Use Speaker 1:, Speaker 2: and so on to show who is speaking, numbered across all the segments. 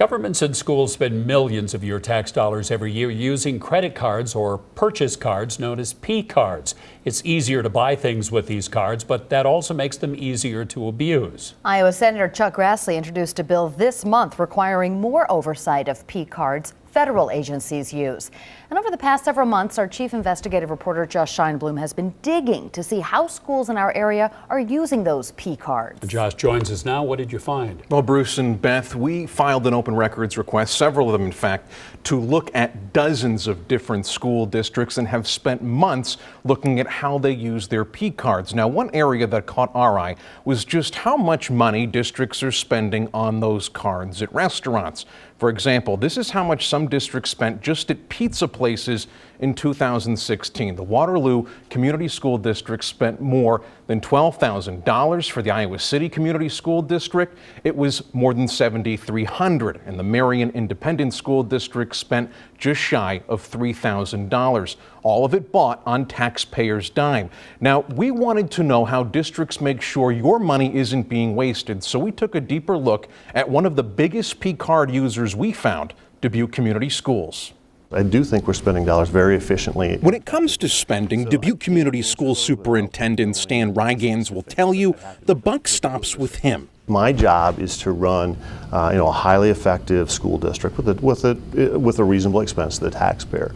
Speaker 1: Governments and schools spend millions of your tax dollars every year using credit cards or purchase cards known as P cards. It's easier to buy things with these cards, but that also makes them easier to abuse.
Speaker 2: Iowa Senator Chuck Grassley introduced a bill this month requiring more oversight of P cards federal agencies use. And over the past several months, our chief investigative reporter Josh Scheinblum has been digging to see how schools in our area are using those P cards.
Speaker 1: Josh joins us now. What did you find?
Speaker 3: Well, Bruce and Beth, we filed an open records request, several of them in fact, to look at dozens of different school districts and have spent months looking at how they use their P cards. Now, one area that caught our eye was just how much money districts are spending on those cards at restaurants. For example, this is how much some districts spent just at pizza places in 2016. The Waterloo Community School District spent more than $12,000. For the Iowa City Community School District, it was more than $7,300. And the Marion Independent School District spent just shy of $3,000. All of it bought on taxpayers' dime. Now, we wanted to know how districts make sure your money isn't being wasted, so we took a deeper look at one of the biggest P card users we found, Dubuque Community Schools.
Speaker 4: I do think we're spending dollars very efficiently.
Speaker 3: When it comes to spending, Dubuque Community School Superintendent Stan Rygans will tell you the buck stops with him.
Speaker 4: My job is to run a highly effective school district with a reasonable expense to the taxpayer.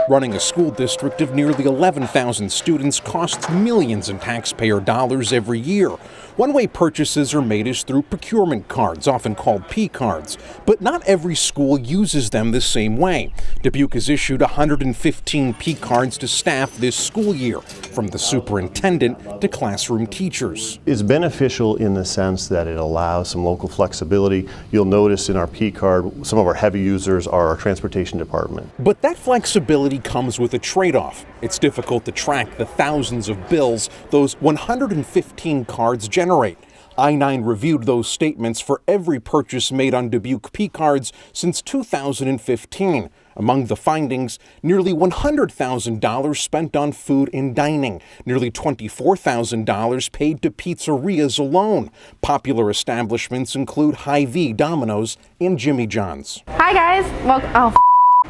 Speaker 3: Running a school district of nearly 11,000 students costs millions in taxpayer dollars every year. One way purchases are made is through procurement cards, often called P cards. But not every school uses them the same way. Dubuque has issued 115 P cards to staff this school year, from the superintendent to classroom teachers.
Speaker 4: It's beneficial in the sense that it allows some local flexibility. You'll notice in our P card, some of our heavy users are our transportation department.
Speaker 3: But that flexibility comes with a trade-off. It's difficult to track the thousands of bills those 115 cards generate. I-9 reviewed those statements for every purchase made on Dubuque P cards since 2015. Among the findings, nearly $100,000 spent on food and dining, nearly $24,000 paid to pizzerias alone. Popular establishments include Hy-Vee, Domino's, and Jimmy John's.
Speaker 5: Hi guys,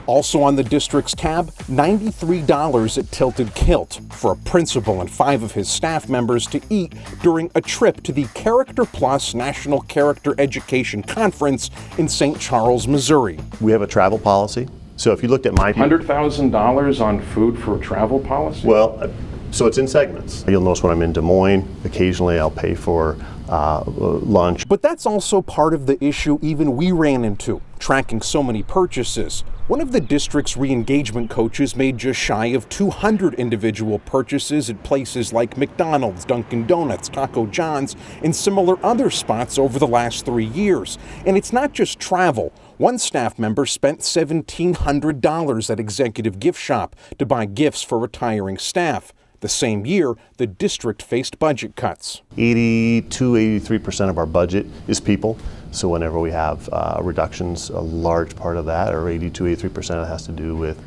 Speaker 3: Also on the district's tab, $93 at Tilted Kilt for a principal and 5 of his staff members to eat during a trip to the Character Plus National Character Education Conference in St. Charles, Missouri.
Speaker 4: We have a travel policy. So if you looked at my
Speaker 3: $100,000 on food for travel policy?
Speaker 4: Well, so it's in segments. You'll notice when I'm in Des Moines, occasionally I'll pay for lunch.
Speaker 3: But that's also part of the issue even we ran into, tracking so many purchases. One of the district's re-engagement coaches made just shy of 200 individual purchases at places like McDonald's, Dunkin' Donuts, Taco John's, and similar other spots over the last 3 years. And it's not just travel. One staff member spent $1,700 at Executive Gift Shop to buy gifts for retiring staff. The same year, the district faced budget cuts.
Speaker 4: 83% of our budget is people. So whenever we have reductions, a large part of that, or 83% has to do with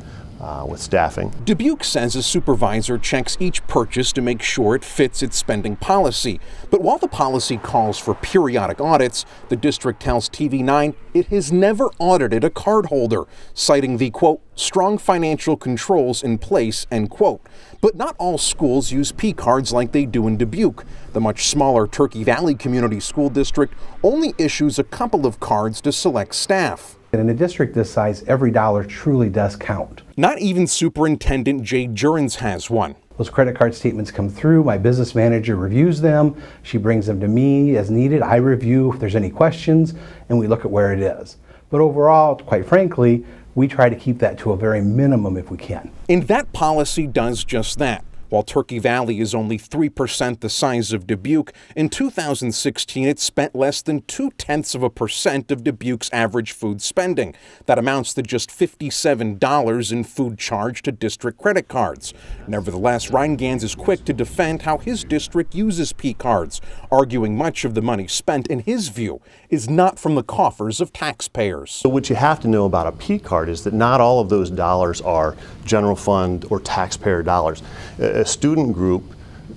Speaker 4: staffing.
Speaker 3: Dubuque says a supervisor checks each purchase to make sure it fits its spending policy. But while the policy calls for periodic audits, the district tells TV9 it has never audited a cardholder, citing the, quote, strong financial controls in place, end quote. But not all schools use P cards like they do in Dubuque. The much smaller Turkey Valley Community School District only issues a couple of cards to select staff.
Speaker 6: In a district this size, every dollar truly does count.
Speaker 3: Not even Superintendent Jay Jurens has one.
Speaker 6: Those credit card statements come through, my business manager reviews them, she brings them to me as needed, I review if there's any questions, and we look at where it is. But overall, quite frankly, we try to keep that to a very minimum if we can.
Speaker 3: And that policy does just that. While Turkey Valley is only 3% the size of Dubuque, in 2016 it spent less than 0.2% of Dubuque's average food spending. That amounts to just $57 in food charged to district credit cards. Nevertheless, Rygans is quick to defend how his district uses P cards, arguing much of the money spent, in his view, is not from the coffers of taxpayers.
Speaker 4: So what you have to know about a P card is that not all of those dollars are general fund or taxpayer dollars. A student group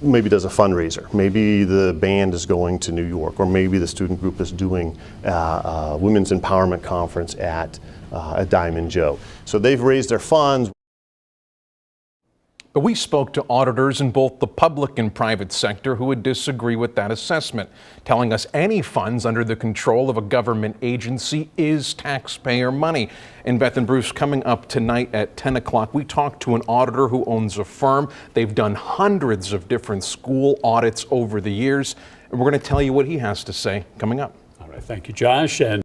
Speaker 4: maybe does a fundraiser. Maybe the band is going to New York, or maybe the student group is doing a women's empowerment conference at Diamond Joe. So they've raised their funds.
Speaker 3: But we spoke to auditors in both the public and private sector who would disagree with that assessment, telling us any funds under the control of a government agency is taxpayer money. And Beth and Bruce, coming up tonight at 10 o'clock, we talked to an auditor who owns a firm. They've done hundreds of different school audits over the years, and we're going to tell you what he has to say coming up.
Speaker 1: All right, thank you, Josh. And